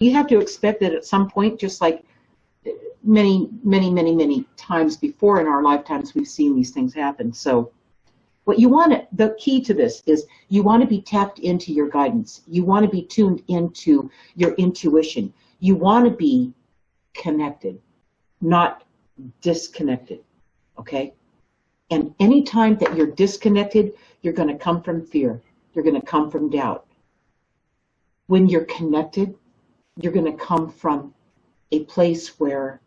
You have to expect that at some point, just like many, many, many, many times before in our lifetimes, we've seen these things happen. So what you want to, the key to this is you want to be tapped into your guidance. You want to be tuned into your intuition. You want to be connected, not disconnected, okay? And anytime that you're disconnected, you're going to come from fear. You're going to come from doubt. When you're connected, you're going to come from a place where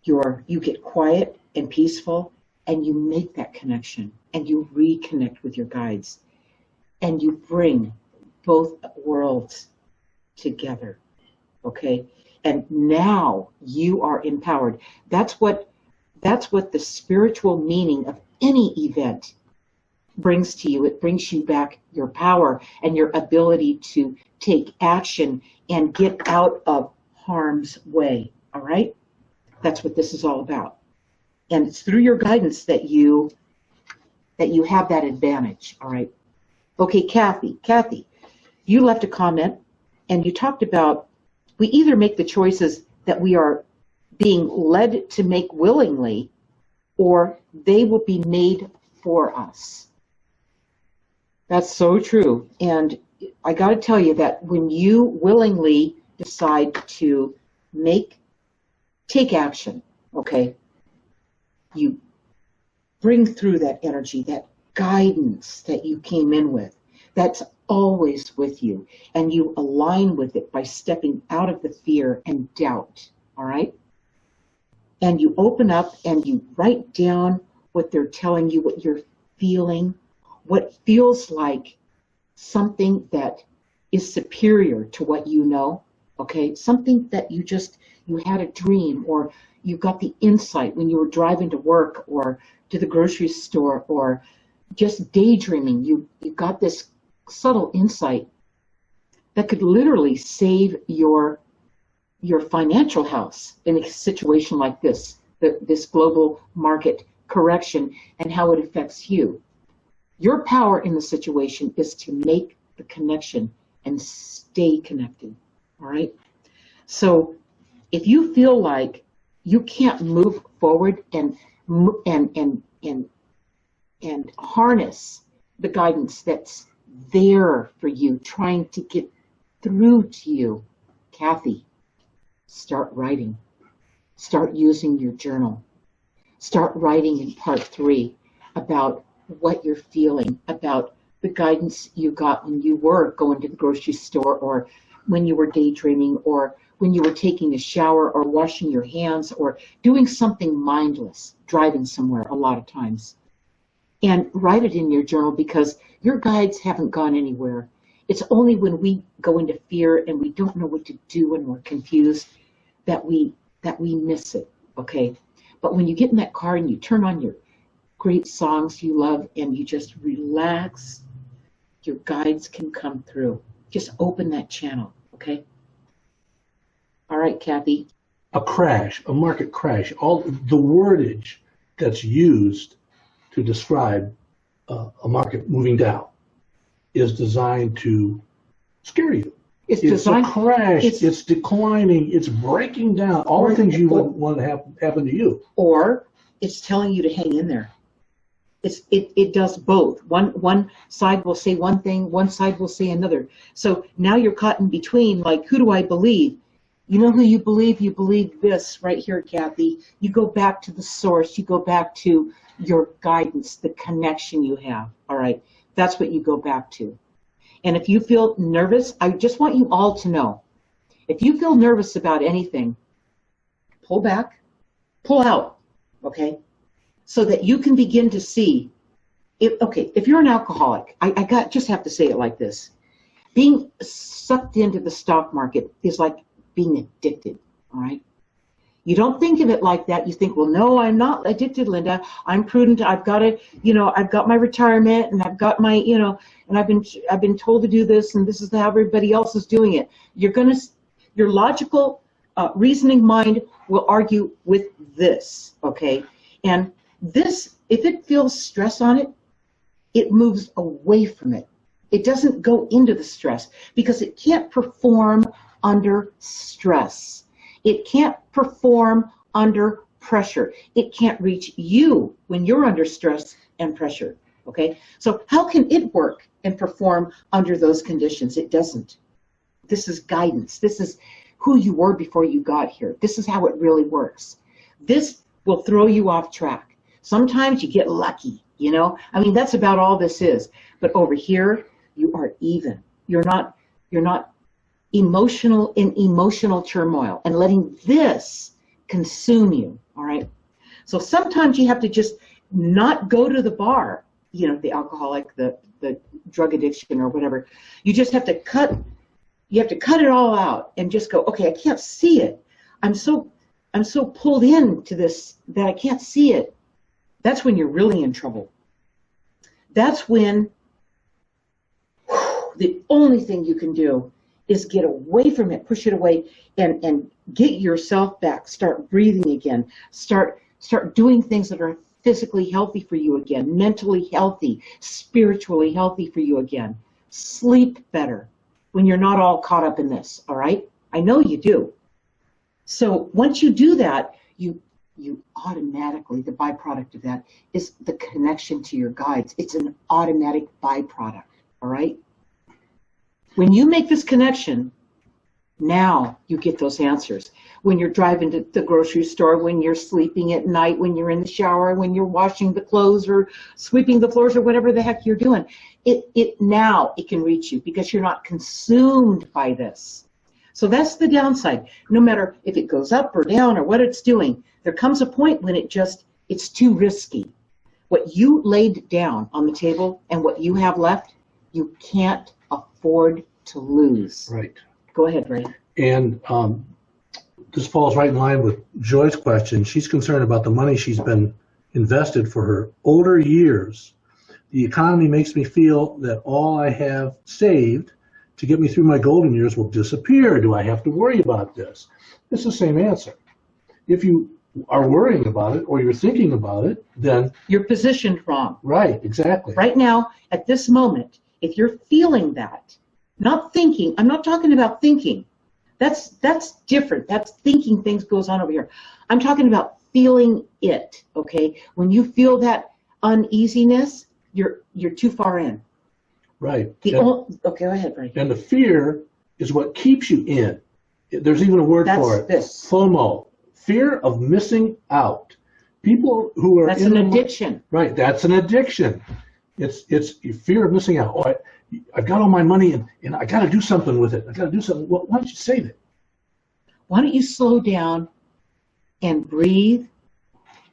you get quiet and peaceful, and you make that connection, and you reconnect with your guides, and you bring both worlds together, okay? And now you are empowered. That's what the spiritual meaning of any event brings to you. It brings you back your power and your ability to take action and get out of harm's way, all right? That's what this is all about. And it's through your guidance that you have that advantage, all right? Okay, Kathy, you left a comment, and you talked about we either make the choices that we are being led to make willingly, or they will be made for us. That's so true. And I got to tell you that when you willingly decide to take action, okay, you bring through that energy, that guidance that you came in with, that's always with you, and you align with it by stepping out of the fear and doubt, all right? And you open up and you write down what they're telling you, what you're feeling, what feels like something that is superior to what you know, okay? Something that you had a dream, or you got the insight when you were driving to work or to the grocery store, or just daydreaming. You got this subtle insight that could literally save your financial house in a situation like this global market correction and how it affects you. Your power in the situation is to make the connection and stay connected, all right? So if you feel like you can't move forward and harness the guidance that's there for you, trying to get through to you, Kathy, start writing. Start using your journal. Start writing in part 3 about what you're feeling, about the guidance you got when you were going to the grocery store, or when you were daydreaming, or when you were taking a shower, or washing your hands, or doing something mindless, driving somewhere a lot of times. And write it in your journal, because your guides haven't gone anywhere. It's only when we go into fear and we don't know what to do and we're confused that we miss it, okay? But when you get in that car and you turn on your great songs you love and you just relax, your guides can come through. Just open that channel, okay? All right, Kathy. A crash, a market crash, all the wordage that's used to describe a market moving down is designed to scare you. It's a crash, it's declining, it's breaking down, all the things you wouldn't want to happen to you. Or it's telling you to hang in there. It does both. One side will say one thing, one side will say another. So now you're caught in between, like, who do I believe? You know who you believe? You believe this right here, Kathy. You go back to the source. You go back to your guidance, the connection you have. All right, that's what you go back to. And if you feel nervous, I just want you all to know, if you feel nervous about anything, pull back, pull out, okay? So that you can begin to see, if you're an alcoholic, I just have to say it like this. Being sucked into the stock market is like being addicted, all right? You don't think of it like that. You think, well, no, I'm not addicted, Linda. I'm prudent. I've got it. I've got my retirement, and I've got my, and I've been told to do this, and this is how everybody else is doing it. Your logical reasoning mind will argue with this, okay? And this, if it feels stress on it, it moves away from it. It doesn't go into the stress because it can't perform under stress. It can't perform under pressure. It can't reach you when you're under stress and pressure. Okay? So how can it work and perform under those conditions? It doesn't. This is guidance. This is who you were before you got here. This is how it really works. This will throw you off track. Sometimes you get lucky, you know? I mean, that's about all this is. But over here, you are even. You're not emotional in emotional turmoil and letting this consume you, all right? So sometimes you have to just not go to the bar, you know, the alcoholic, the drug addiction or whatever. You just have to cut it all out and just go, okay, I can't see it. I'm so pulled into this that I can't see it. That's when you're really in trouble. That's when the only thing you can do is get away from it, push it away, and get yourself back. Start breathing again. Start doing things that are physically healthy for you again, mentally healthy, spiritually healthy for you again. Sleep better when you're not all caught up in this, all right? I know you do. So once you do that, you automatically, the byproduct of that is the connection to your guides. It's an automatic byproduct, all right? When you make this connection, now you get those answers. When you're driving to the grocery store, when you're sleeping at night, when you're in the shower, when you're washing the clothes or sweeping the floors or whatever the heck you're doing, now it can reach you because you're not consumed by this. So that's the downside. No matter if it goes up or down or what it's doing, there comes a point when it's too risky. What you laid down on the table and what you have left, you can't afford to lose. Right. Go ahead, Ray. And this falls right in line with Joy's question. She's concerned about the money she's been invested for her older years. The economy makes me feel that all I have saved to get me through my golden years will disappear. Do I have to worry about this? It's the same answer. If you are worrying about it or you're thinking about it, then you're positioned wrong. Right, exactly. Right now, at this moment, if you're feeling that, not thinking, I'm not talking about thinking. That's different. That's thinking things goes on over here. I'm talking about feeling it, okay? When you feel that uneasiness, you're too far in. Right. Okay, go ahead, Ray. And the fear is what keeps you in. There's even a word for it. This. FOMO, fear of missing out. People who are That's an addiction. Right, that's an addiction. It's fear of missing out. Oh, I've got all my money and I got to do something with it. I got to do something. Well, why don't you save it? Why don't you slow down and breathe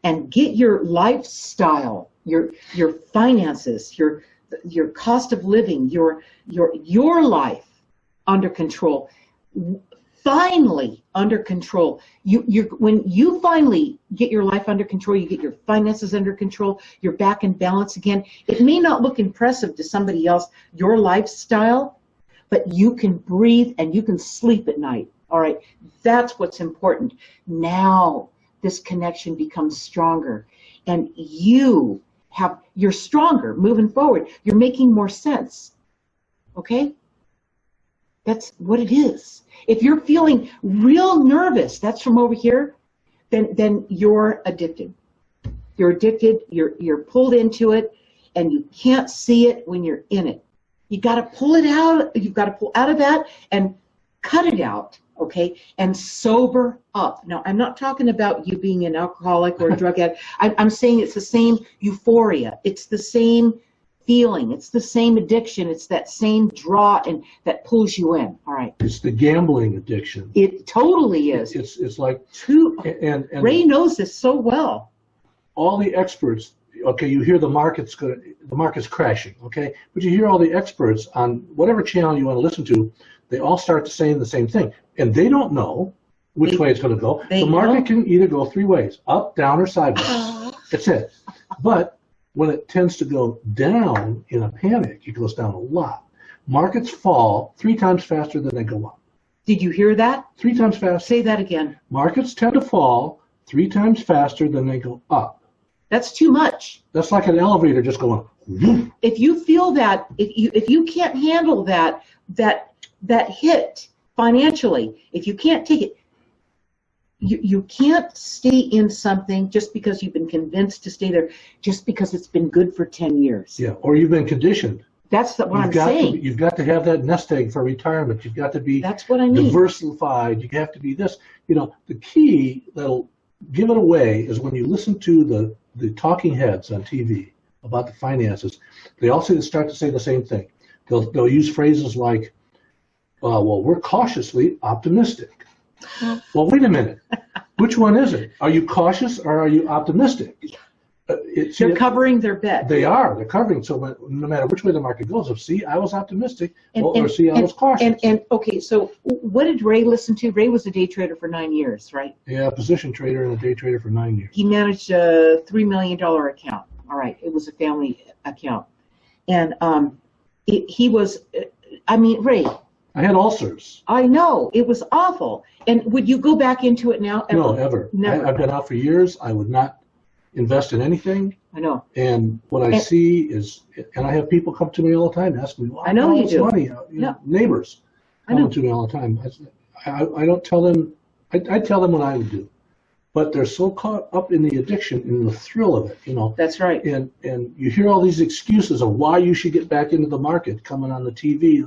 and get your lifestyle, your finances, your cost of living, your life under control. Finally under control. When you finally get your life under control, you get your finances under control, you're back in balance again. It may not look impressive to somebody else, your lifestyle, but you can breathe and you can sleep at night. All right, that's what's important. Now this connection becomes stronger and you're stronger moving forward. You're making more sense. Okay? That's what it is. If you're feeling real nervous, that's from over here, then you're addicted. You're addicted, you're pulled into it, and you can't see it when you're in it. You got to pull it out. You've got to pull out of that and cut it out, okay? And sober up. Now, I'm not talking about you being an alcoholic or a drug addict. I'm saying it's the same euphoria. It's the same feeling. It's the same addiction. It's that same draw and that pulls you in. All right. It's the gambling addiction. It totally is. It's like and Ray knows this so well. All the experts. Okay, you hear the market's crashing. Okay, but you hear all the experts on whatever channel you want to listen to. They all start to say the same thing, and they don't know which way it's going to go. The market can either go three ways: up, down, or sideways. That's it. But when it tends to go down in a panic, it goes down a lot. Markets fall 3 times faster than they go up. Did you hear that? 3 times faster. Say that again. Markets tend to fall 3 times faster than they go up. That's too much. That's like an elevator just going. Whoosh. If you feel that, if you can't handle that hit financially, if you can't take it, you can't stay in something just because you've been convinced to stay there, just because it's been good for 10 years. Yeah, or you've been conditioned. That's what I'm saying. You've got to have that nest egg for retirement. You've got to be That's what I mean. Diversified. You have to be this. The key that'll give it away is when you listen to the talking heads on TV about the finances. They all start to say the same thing. They'll use phrases like, well, we're cautiously optimistic. Well, wait a minute. Which one is it? Are you cautious or are you optimistic? They're covering their bet. They are. They're covering. So no matter which way the market goes, I was optimistic, I was cautious. Okay, so what did Ray listen to? Ray was a day trader for 9 years, right? Yeah, position trader and a day trader for 9 years. He managed a $3 million account. All right, it was a family account. And he was, Ray. I had ulcers. I know. It was awful. And would you go back into it now? No, ever. Never. I've been out for years. I would not invest in anything. I know. And what I see is, and I have people come to me all the time asking me, I know you do. Money. Neighbors come to me all the time. I don't tell them, I tell them what I would do. But they're so caught up in the addiction, in the thrill of it, That's right. And you hear all these excuses of why you should get back into the market coming on the TV.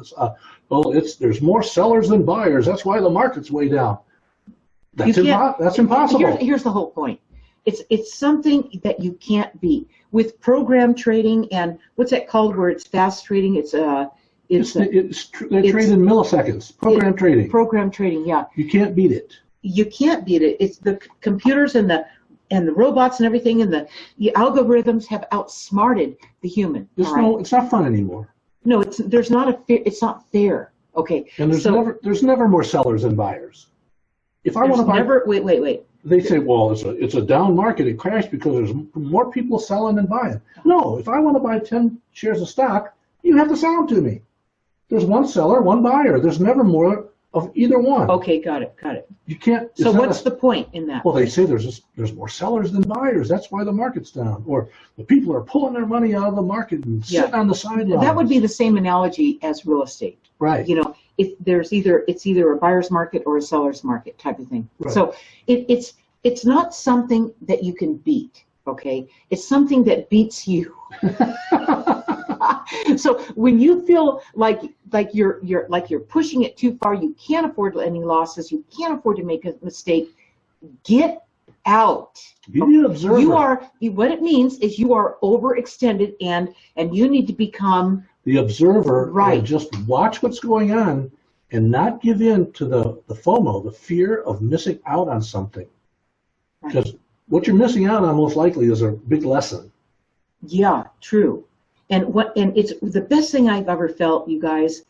There's more sellers than buyers. That's why the market's way down. That's impossible. Here's the whole point. It's something that you can't beat with program trading and what's that called where it's fast trading. They trade in milliseconds. Program trading. Program trading, yeah. You can't beat it. You can't beat it. It's the computers and the robots and everything and the algorithms have outsmarted the human. It's not fun anymore. No, it's not fair. Okay. And there's never more sellers than buyers. If I want to buy, wait. They say, well, it's a down market. It crashed because there's more people selling than buying. No, if I want to buy 10 shares of stock, you have to sell them to me. There's one seller, one buyer. There's never more of either one. Okay, got it. You can't. So what's the point in that? Well, they say there's more sellers than buyers. That's why the market's down. Or the people are pulling their money out of the market and sitting on the sidelines. That would be the same analogy as real estate. Right. If there's it's either a buyer's market or a seller's market type of thing. Right. So it's not something that you can beat. Okay, it's something that beats you. So when you feel like you're pushing it too far, you can't afford any losses, you can't afford to make a mistake, get out. Be the observer. What it means is you are overextended and you need to become the observer. Right. And just watch what's going on and not give in to the FOMO, the fear of missing out on something. Because what you're missing out on most likely is a big lesson. Yeah, true. And it's the best thing I've ever felt, you guys,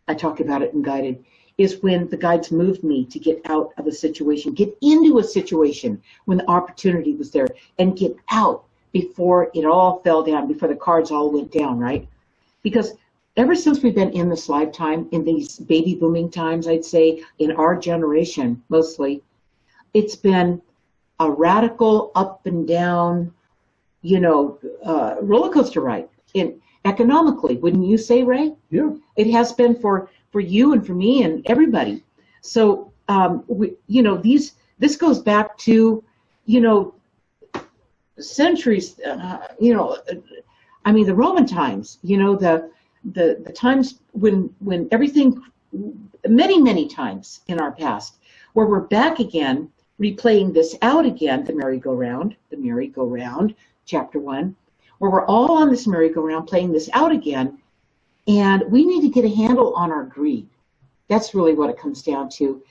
I talk about it in Guided, is when the guides moved me to get out of a situation, get into a situation when the opportunity was there, and get out before it all fell down, before the cards all went down, right? Because ever since we've been in this lifetime, in these baby booming times, I'd say, in our generation mostly, it's been a radical up and down, roller coaster ride. Economically, wouldn't you say, Ray? Yeah. It has been for you and for me and everybody. So, this goes back to, centuries. The Roman times. The times when everything, many times in our past, where we're back again, replaying this out again, the merry-go-round, chapter 1. Where we're all on this merry-go-round playing this out again, and we need to get a handle on our greed. That's really what it comes down to.